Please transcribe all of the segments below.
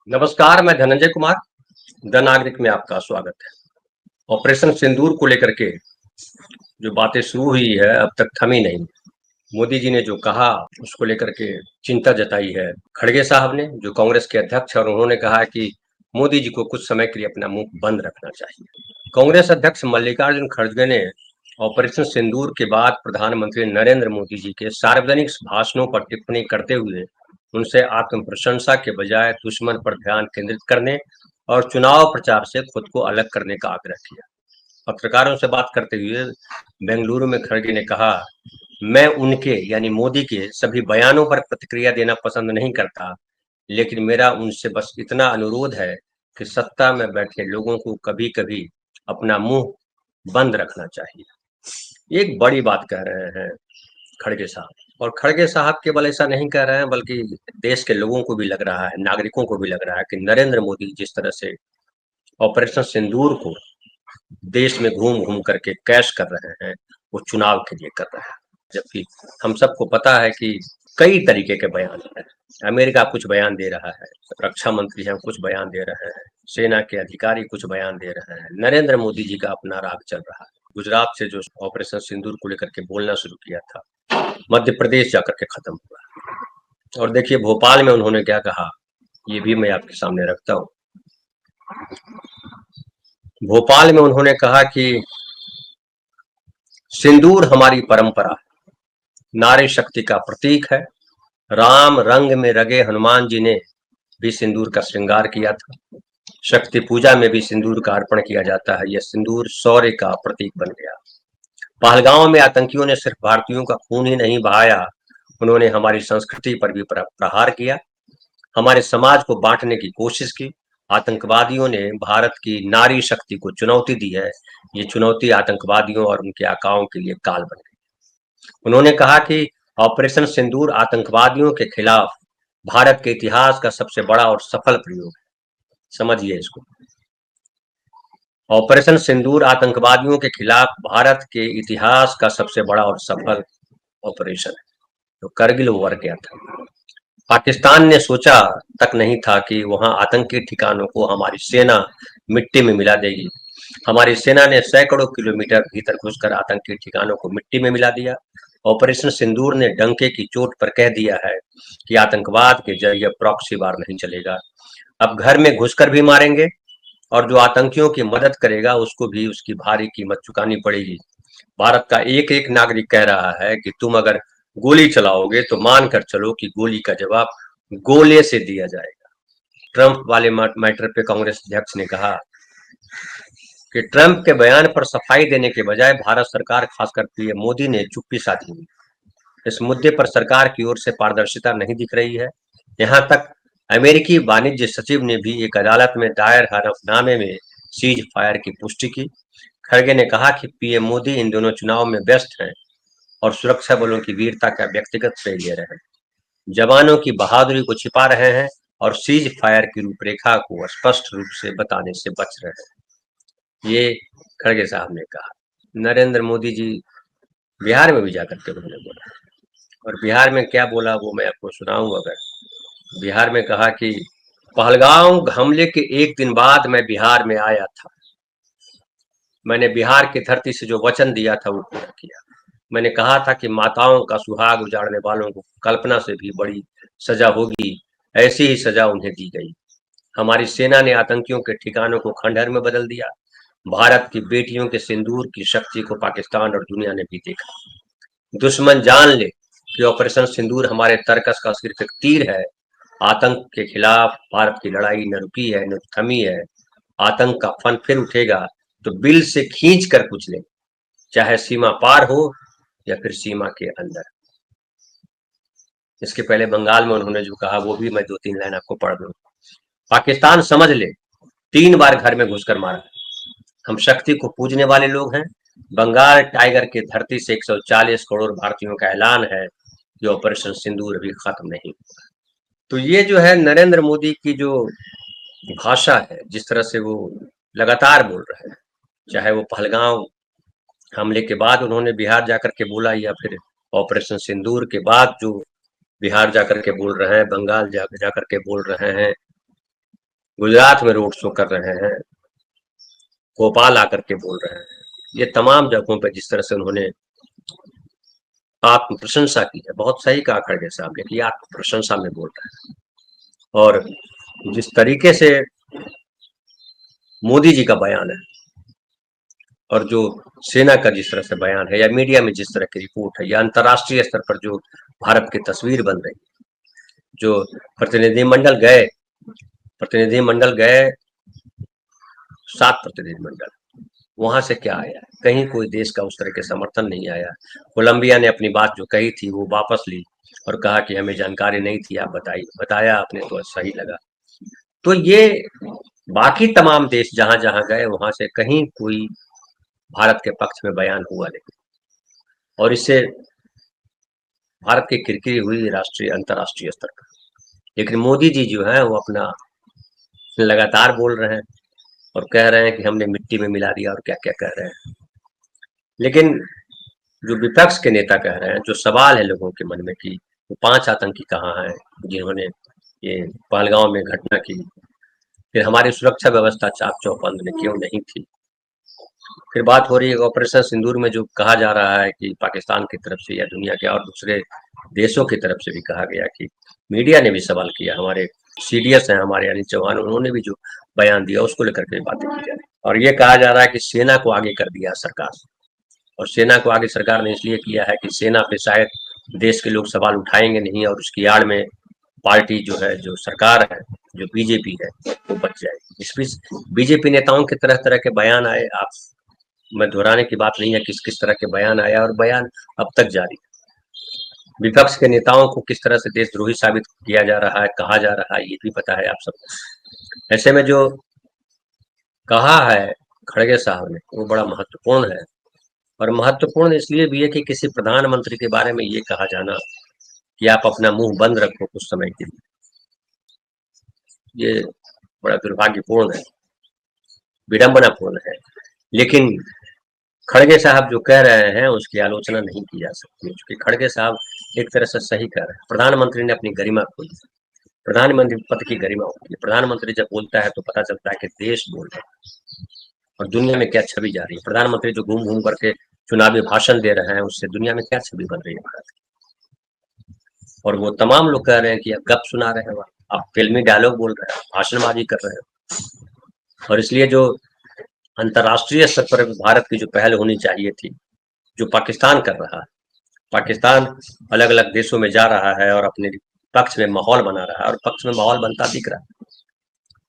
नमस्कार, मैं धनंजय कुमार, द नागरिक में आपका स्वागत है। ऑपरेशन सिंदूर को लेकर के जो बातें शुरू हुई है, अब तक थमी नहीं। मोदी जी ने जो कहा, उसको लेकर के चिंता जताई है। खड़गे साहब ने, जो कांग्रेस के अध्यक्ष हैं, और उन्होंने कहा है कि मोदी जी को कुछ समय के लिए अपना मुंह बंद रखना चाहिए। कांग्रेस अध्यक्ष मल्लिकार्जुन खड़गे ने ऑपरेशन सिंदूर के बाद प्रधानमंत्री नरेंद्र मोदी जी के सार्वजनिक भाषणों पर टिप्पणी करते हुए उनसे आत्म प्रशंसा के बजाय दुश्मन पर ध्यान केंद्रित करने और चुनाव प्रचार से खुद को अलग करने का आग्रह किया। पत्रकारों से बात करते हुए बेंगलुरु में खड़गे ने कहा, मैं उनके यानी मोदी के सभी बयानों पर प्रतिक्रिया देना पसंद नहीं करता, लेकिन मेरा उनसे बस इतना अनुरोध है कि सत्ता में बैठे लोगों को कभी-कभी अपना मुंह बंद रखना चाहिए। एक बड़ी बात कह रहे हैं खड़गे साहब, और खड़गे साहब केवल ऐसा नहीं कह रहे हैं, बल्कि देश के लोगों को भी लग रहा है, नागरिकों को भी लग रहा है कि नरेंद्र मोदी जिस तरह से ऑपरेशन सिंदूर को देश में घूम-घूम करके कैश कर रहे हैं, वो चुनाव के लिए कर रहे हैं। जबकि हम सबको पता है कि कई तरीके के बयान हैं। अमेरिका कुछ बयान दे रहा है, रक्षा मंत्री हैं कुछ बयान दे रहे हैं, सेना के अधिकारी कुछ बयान दे रहे हैं। नरेंद्र मोदी जी का अपना राग चल रहा है। गुजरात से जो ऑपरेशन सिंदूर को लेकर के बोलना शुरू किया था, मध्य प्रदेश जाकर के खत्म हुआ। और देखिए भोपाल में उन्होंने क्या कहा, ये भी मैं आपके सामने रखता हूँ। भोपाल में उन्होंने कहा कि सिंदूर हमारी परंपरा है, नारी शक्ति का प्रतीक है। राम रंग में रंगे हनुमान जी ने भी सिंदूर का श्रृंगार किया था। शक्ति पूजा में भी सिंदूर का अर्पण किया जाता है। यह सिंदूर शौर्य का प्रतीक बन गया। पहलगांव में आतंकियों ने सिर्फ भारतीयों का खून ही नहीं बहाया, उन्होंने हमारी संस्कृति पर भी प्रहार किया, हमारे समाज को बांटने की कोशिश की। आतंकवादियों ने भारत की नारी शक्ति को चुनौती दी है। ये चुनौती आतंकवादियों और उनके आकाओं के लिए काल बन गई। उन्होंने कहा कि ऑपरेशन सिंदूर आतंकवादियों के खिलाफ भारत के इतिहास का सबसे बड़ा और सफल प्रयोग है। समझिए इसको। ऑपरेशन सिंदूर आतंकवादियों के खिलाफ भारत के इतिहास का सबसे बड़ा और सफल ऑपरेशन है। तो करगिल वॉर क्या था? पाकिस्तान ने सोचा तक नहीं था कि वहां आतंकी ठिकानों को हमारी सेना मिट्टी में मिला देगी। हमारी सेना ने सैकड़ों किलोमीटर भीतर घुसकर आतंकी ठिकानों को मिट्टी में मिला दिया। ऑपरेशन सिंदूर ने डंके की चोट पर कह दिया है कि आतंकवाद के जरिए प्रॉक्सी वार नहीं चलेगा। अब घर में घुसकर भी मारेंगे, और जो आतंकियों की मदद करेगा उसको भी उसकी भारी कीमत चुकानी पड़ेगी। भारत का एक एक नागरिक कह रहा है कि तुम अगर गोली चलाओगे तो मानकर चलो कि गोली का जवाब गोले से दिया जाएगा। ट्रंप वाले मैटर पे कांग्रेस अध्यक्ष ने कहा कि ट्रंप के बयान पर सफाई देने के बजाय भारत सरकार, खासकर पीएम मोदी ने चुप्पी साधी हुई। इस मुद्दे पर सरकार की ओर से पारदर्शिता नहीं दिख रही है। यहाँ तक अमेरिकी वाणिज्य सचिव ने भी एक अदालत में दायर हलफनामे में सीज फायर की पुष्टि की। खड़गे ने कहा कि पीएम मोदी इन दोनों चुनाव में व्यस्त हैं और सुरक्षा बलों की वीरता का व्यक्तिगत श्रेय ले रहे हैं, जवानों की बहादुरी को छिपा रहे हैं और सीज फायर की रूपरेखा को स्पष्ट रूप से बताने से बच रहे हैं। ये खड़गे साहब ने कहा। नरेंद्र मोदी जी बिहार में भी जाकर के उन्होंने बोला, और बिहार में क्या बोला वो मैं आपको सुनाऊंगा। अगर बिहार में कहा कि पहलगांव हमले के एक दिन बाद मैं बिहार में आया था। मैंने बिहार की धरती से जो वचन दिया था वो पूरा किया। मैंने कहा था कि माताओं का सुहाग उजाड़ने वालों को कल्पना से भी बड़ी सजा होगी, ऐसी ही सजा उन्हें दी गई। हमारी सेना ने आतंकियों के ठिकानों को खंडहर में बदल दिया। भारत की बेटियों के सिंदूर की शक्ति को पाकिस्तान और दुनिया ने भी देखा। दुश्मन जान ले कि ऑपरेशन सिंदूर हमारे तर्कस का सिर्फ एक तीर है। आतंक के खिलाफ भारत की लड़ाई न रुकी है न थमी है। आतंक का फन फिर उठेगा तो बिल से खींच कर कुछ ले, चाहे सीमा पार हो या फिर सीमा के अंदर। इसके पहले बंगाल में उन्होंने जो कहा वो भी मैं 2-3 लाइन आपको पढ़ दूं। पाकिस्तान समझ ले, 3 बार घर में घुसकर मारा। हम शक्ति को पूजने वाले लोग हैं। बंगाल टाइगर की धरती से 140 करोड़ भारतीयों का ऐलान है कि ऑपरेशन सिंदूर अभी खत्म नहीं हुआ। तो ये जो है नरेंद्र मोदी की जो भाषा है, जिस तरह से वो लगातार बोल रहे हैं, चाहे वो पहलगांव हमले के बाद उन्होंने बिहार जाकर के बोला, या फिर ऑपरेशन सिंदूर के बाद जो बिहार जाकर के बोल रहे हैं, बंगाल जाकर के बोल रहे हैं, गुजरात में रोड शो कर रहे हैं, भोपाल आकर के बोल रहे हैं, ये तमाम जगहों पे जिस तरह से उन्होंने आत्म प्रशंसा की है, बहुत सही कहा खड़गे साहब ने कि आत्म प्रशंसा में बोल रहे हैं। और जिस तरीके से मोदी जी का बयान है और जो सेना का जिस तरह से बयान है या मीडिया में जिस तरह की रिपोर्ट है या अंतर्राष्ट्रीय स्तर पर जो भारत की तस्वीर बन रही, जो प्रतिनिधिमंडल गए 7 प्रतिनिधिमंडल, वहां से क्या आया? कहीं कोई देश का उस तरह के समर्थन नहीं आया। कोलंबिया ने अपनी बात जो कही थी वो वापस ली और कहा कि हमें जानकारी नहीं थी, आप बताया आपने तो सही लगा। तो ये बाकी तमाम देश जहां जहां गए वहां से कहीं कोई भारत के पक्ष में बयान हुआ नहीं, और इससे भारत की किरकिरी हुई राष्ट्रीय अंतर्राष्ट्रीय स्तर पर। लेकिन मोदी जी जो है वो अपना लगातार बोल रहे हैं और कह रहे हैं कि हमने मिट्टी में मिला दिया और क्या क्या कह रहे हैं। लेकिन जो विपक्ष के नेता कह रहे हैं, जो सवाल है लोगों के मन में कि वो 5 आतंकी कहाँ हैं जिन्होंने ये पहलगांव में घटना की, फिर हमारी सुरक्षा व्यवस्था चाक चौबंद में क्यों नहीं थी। फिर बात हो रही है ऑपरेशन सिंदूर में जो कहा जा रहा है कि पाकिस्तान की तरफ से या दुनिया के और दूसरे देशों की तरफ से भी कहा गया, कि मीडिया ने भी सवाल किया, हमारे सीडीएस हैं हमारे अनिल चौहान, उन्होंने भी जो बयान दिया उसको लेकर के बातें की जा रही, और ये कहा जा रहा है कि सेना को आगे कर दिया सरकार। और सेना को आगे सरकार ने इसलिए किया है कि सेना पे शायद देश के लोग सवाल उठाएंगे नहीं और उसकी आड़ में पार्टी जो है, जो सरकार है, जो बीजेपी है, वो बच जाएगी। इस बीच बीजेपी नेताओं के तरह तरह के बयान आए, आप मैं दोहराने की बात नहीं है किस किस तरह के बयान आया और बयान अब तक जारी है। विपक्ष के नेताओं को किस तरह से देशद्रोही साबित किया जा रहा है, कहा जा रहा है, ये भी पता है आप सबको। ऐसे में जो कहा है खड़गे साहब ने वो बड़ा महत्वपूर्ण है, और महत्वपूर्ण इसलिए भी है कि किसी प्रधानमंत्री के बारे में ये कहा जाना कि आप अपना मुंह बंद रखो कुछ समय के लिए, ये बड़ा दुर्भाग्यपूर्ण है, विडंबनापूर्ण है। लेकिन खड़गे साहब जो कह रहे हैं उसकी आलोचना नहीं की जा सकती, क्योंकि खड़गे साहब एक तरह से सही कह रहे हैं। प्रधानमंत्री ने अपनी गरिमा खोई, प्रधानमंत्री पद की गरिमा होती है। प्रधानमंत्री जब बोलता है तो पता चलता है कि देश बोल रहा है और दुनिया में क्या छवि जा रही है। प्रधानमंत्री जो घूम घूम करके चुनावी भाषण दे रहे हैं उससे दुनिया में क्या छवि बन रही है भारत की। और वो तमाम लोग कह रहे हैं कि आप गप सुना रहे हो, आप फिल्मी डायलॉग बोल रहे हैं, भाषणबाजी कर रहे हो। और इसलिए जो अंतर्राष्ट्रीय स्तर पर भारत की जो पहल होनी चाहिए थी, जो पाकिस्तान कर रहा है, पाकिस्तान अलग अलग देशों में जा रहा है और अपने पक्ष में माहौल बना रहा है, और पक्ष में माहौल बनता दिख रहा है।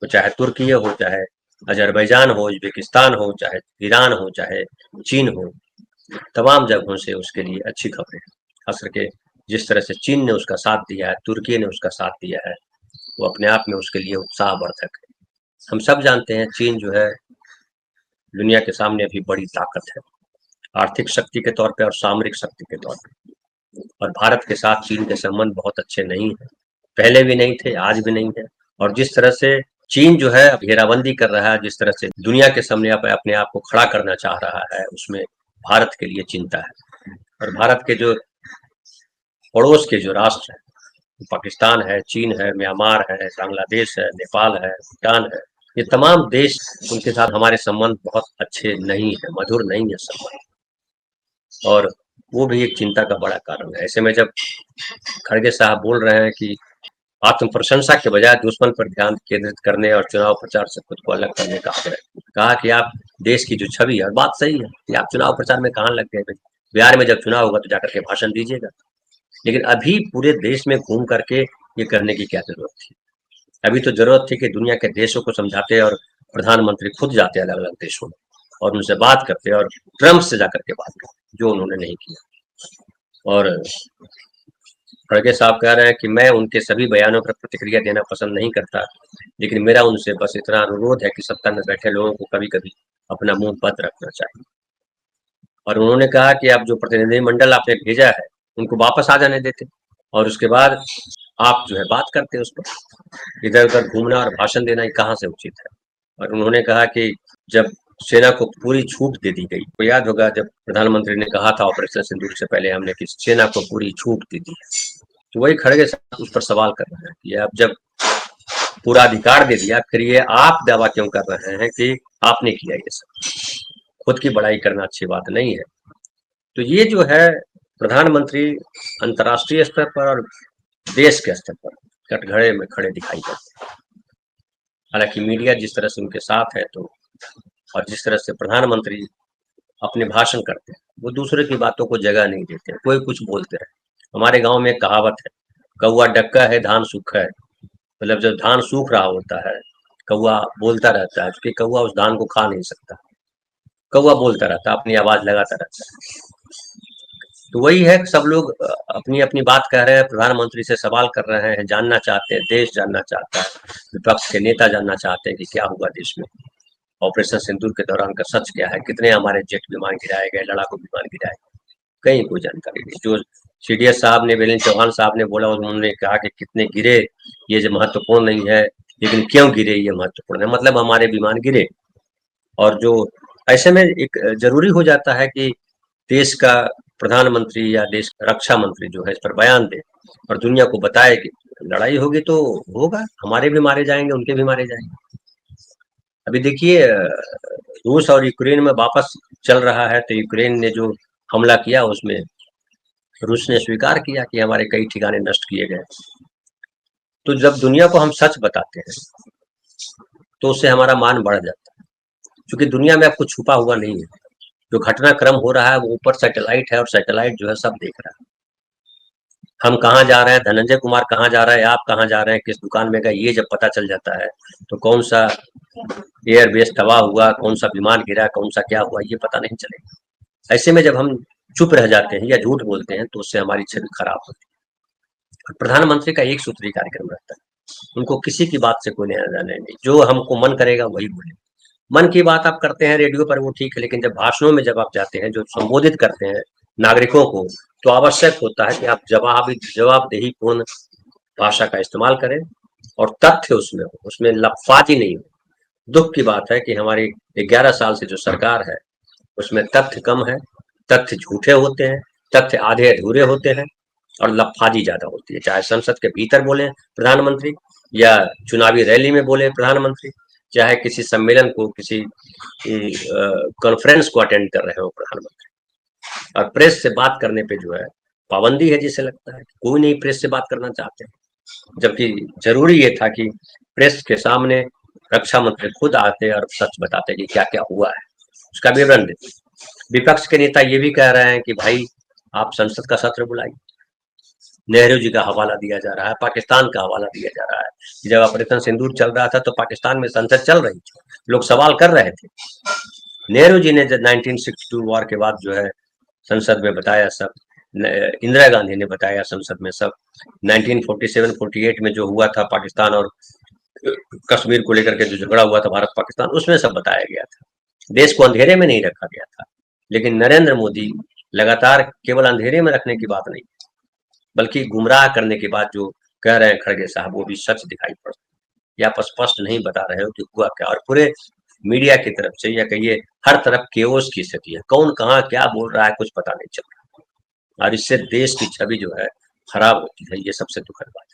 तो चाहे तुर्की हो, चाहे अजरबैजान हो, उज्बेकिस्तान हो, चाहे ईरान हो, चाहे चीन हो, तमाम जगहों से उसके लिए अच्छी खबरें हैं। खास करके जिस तरह से चीन ने उसका साथ दिया है, तुर्की ने उसका साथ दिया है, वो अपने आप में उसके लिए उत्साहवर्धक है। हम सब जानते हैं चीन जो है दुनिया के सामने अभी बड़ी ताकत है, आर्थिक शक्ति के तौर पे और सामरिक शक्ति के तौर पे। और भारत के साथ चीन के संबंध बहुत अच्छे नहीं है, पहले भी नहीं थे, आज भी नहीं है। और जिस तरह से चीन जो है अब घेराबंदी कर रहा है, जिस तरह से दुनिया के सामने अपने आप को खड़ा करना चाह रहा है, उसमें भारत के लिए चिंता है। और भारत के जो पड़ोस के जो राष्ट्र हैं, पाकिस्तान है, चीन है, म्यांमार है, बांग्लादेश है, नेपाल है, भूटान है, ये तमाम देश, उनके साथ हमारे संबंध बहुत अच्छे नहीं है, मधुर नहीं है संबंध, और वो भी एक चिंता का बड़ा कारण है। ऐसे में जब खड़गे साहब बोल रहे हैं कि आत्म प्रशंसा के बजाय दुश्मन पर ध्यान केंद्रित करने और चुनाव प्रचार से खुद को अलग करने का आग्रह, कहा कि आप देश की जो छवि है, और बात सही है कि आप चुनाव प्रचार में कहाँ लग गए भाई, बिहार में जब चुनाव होगा तो जाकर के भाषण दीजिएगा। लेकिन अभी पूरे देश में घूम करके ये करने की क्या जरूरत थी? अभी तो जरूरत थी कि दुनिया के देशों को समझाते और प्रधानमंत्री खुद जाते अलग अलग देशों में और उनसे बात करते और ट्रंप से जाकर के बात करते, जो उन्होंने नहीं किया। और खड़गे साहब कह रहे हैं कि मैं उनके सभी बयानों पर प्रतिक्रिया देना पसंद नहीं करता, लेकिन मेरा उनसे बस इतना अनुरोध है कि सत्ता में बैठे लोगों को कभी कभी अपना मुंह बंद रखना चाहिए। और उन्होंने कहा कि आप जो प्रतिनिधिमंडल आपने भेजा है उनको वापस आ जाने देते, और उसके बाद आप जो है बात करते उस पर। इधर उधर घूमना और भाषण देना ही कहाँ से उचित है। और उन्होंने कहा कि जब सेना को पूरी छूट दे दी गई, तो याद होगा जब प्रधानमंत्री ने कहा था ऑपरेशन सिंदूर से पहले हमने कि सेना को पूरी छूट दे दी है, तो वही खड़गे उस पर सवाल कर रहे हैं कि अब जब पूरा अधिकार दे दिया, फिर ये आप दावा क्यों कर रहे हैं कि आपने किया ये सब? खुद की बड़ाई करना अच्छी बात नहीं है। तो ये जो है प्रधानमंत्री अंतर्राष्ट्रीय स्तर पर और देश के स्तर पर कटघरे में खड़े दिखाई देते हैं। हालांकि मीडिया जिस तरह से उनके साथ है, तो और जिस तरह से प्रधानमंत्री अपने भाषण करते हैं, वो दूसरे की बातों को जगह नहीं देते, कोई कुछ बोलते रहे। हमारे गांव में एक कहावत है, कौवा डक्का है धान सूखा है। मतलब जब धान सूख रहा होता है, कौवा बोलता रहता है, क्योंकि कौवा उस धान को खा नहीं सकता। कौवा बोलता रहता है, अपनी आवाज लगाता रहता है। तो वही है, सब लोग अपनी अपनी बात कह रहे हैं, प्रधानमंत्री से सवाल कर रहे हैं, जानना चाहते हैं, देश जानना चाहता है, विपक्ष के नेता जानना चाहते हैं कि क्या हुआ देश में, ऑपरेशन सिंदूर के दौरान का सच क्या है, कितने हमारे जेट विमान गिराए गए, लड़ाकू विमान गिराए गए, कहीं कोई जानकारी नहीं। जो सीडीएस साहब ने, वीरेंद्र चौहान साहब ने बोला, उन्होंने कहा कि कितने गिरे ये जो महत्वपूर्ण नहीं है, लेकिन क्यों गिरे ये महत्वपूर्ण है, मतलब हमारे विमान गिरे। और जो ऐसे में एक जरूरी हो जाता है कि देश का प्रधानमंत्री या देश का रक्षा मंत्री जो है इस पर बयान दे और दुनिया को बताए कि लड़ाई होगी तो होगा, हमारे भी मारे जाएंगे, उनके भी मारे जाएंगे। अभी देखिए रूस और यूक्रेन में वापस चल रहा है, तो यूक्रेन ने जो हमला किया उसमें रूस ने स्वीकार किया कि हमारे कई ठिकाने नष्ट किए गए। तो जब दुनिया को हम सच बताते हैं तो उससे हमारा मान बढ़ जाता है, क्योंकि दुनिया में अब कुछ छुपा हुआ नहीं है। जो घटनाक्रम हो रहा है वो ऊपर सैटेलाइट है, और सैटेलाइट जो है सब देख रहा है। हम कहाँ जा रहे हैं, धनंजय कुमार कहाँ जा रहा है, आप कहाँ जा रहे हैं, किस दुकान में गए, ये जब पता चल जाता है तो कौन सा एयरबेस तबाह हुआ, कौन सा विमान गिरा, कौन सा क्या हुआ, ये पता नहीं चलेगा। ऐसे में जब हम चुप रह जाते हैं या झूठ बोलते हैं तो उससे हमारी छवि खराब होती है। प्रधानमंत्री का एक सूत्री कार्यक्रम रहता है, उनको किसी की बात से कोई लेना देना नहीं, जो हमको मन करेगा वही बोले। मन की बात आप करते हैं रेडियो पर वो ठीक है, लेकिन जब भाषणों में जब आप जाते हैं, जो संबोधित करते हैं नागरिकों को, तो आवश्यक होता है कि आप जवाबदेही पूर्ण भाषा का इस्तेमाल करें और तथ्य उसमें हो, उसमें लफाजी नहीं हो। दुख की बात है कि हमारी 11 साल से जो सरकार है उसमें तथ्य कम है, तथ्य झूठे होते हैं, तथ्य आधे अधूरे होते हैं और लफाजी ज्यादा होती है। चाहे संसद के भीतर बोले प्रधानमंत्री, या चुनावी रैली में बोले प्रधानमंत्री, चाहे किसी सम्मेलन को, किसी कॉन्फ्रेंस को अटेंड कर रहे हो प्रधानमंत्री। और प्रेस से बात करने पे जो है पाबंदी है, जिसे लगता है कोई नहीं प्रेस से बात करना चाहते, जबकि जरूरी ये था कि प्रेस के सामने रक्षा मंत्री खुद आते और सच बताते कि क्या क्या हुआ है, उसका विवरण देते। विपक्ष के नेता ये भी कह रहे हैं कि भाई आप संसद का सत्र बुलाइए। नेहरू जी का हवाला दिया जा रहा है, पाकिस्तान का हवाला दिया जा रहा है कि जब ऑपरेशन सिंदूर चल रहा था तो पाकिस्तान में संसद चल रही थी, लोग सवाल कर रहे थे। नेहरू जी ने जब 1962 वॉर के बाद जो है संसद में बताया सब, इंदिरा गांधी ने बताया संसद में सब, 1947-48 में जो हुआ था पाकिस्तान और कश्मीर को लेकर के जो झगड़ा हुआ था भारत पाकिस्तान, उसमें सब बताया गया था। देश को अंधेरे में नहीं रखा गया था। लेकिन नरेंद्र मोदी लगातार केवल अंधेरे में रखने की बात नहीं, बल्कि गुमराह करने के बाद जो कह रहे हैं खड़गे साहब, वो भी सच दिखाई पड़ता है। या आप स्पष्ट नहीं बता रहे हो कि हुआ क्या, और पूरे मीडिया की तरफ से या कहिए हर तरफ केओस की स्थिति है, कौन कहाँ क्या बोल रहा है कुछ पता नहीं चल रहा, और इससे देश की छवि जो है खराब होती है। ये सबसे दुखद बात है।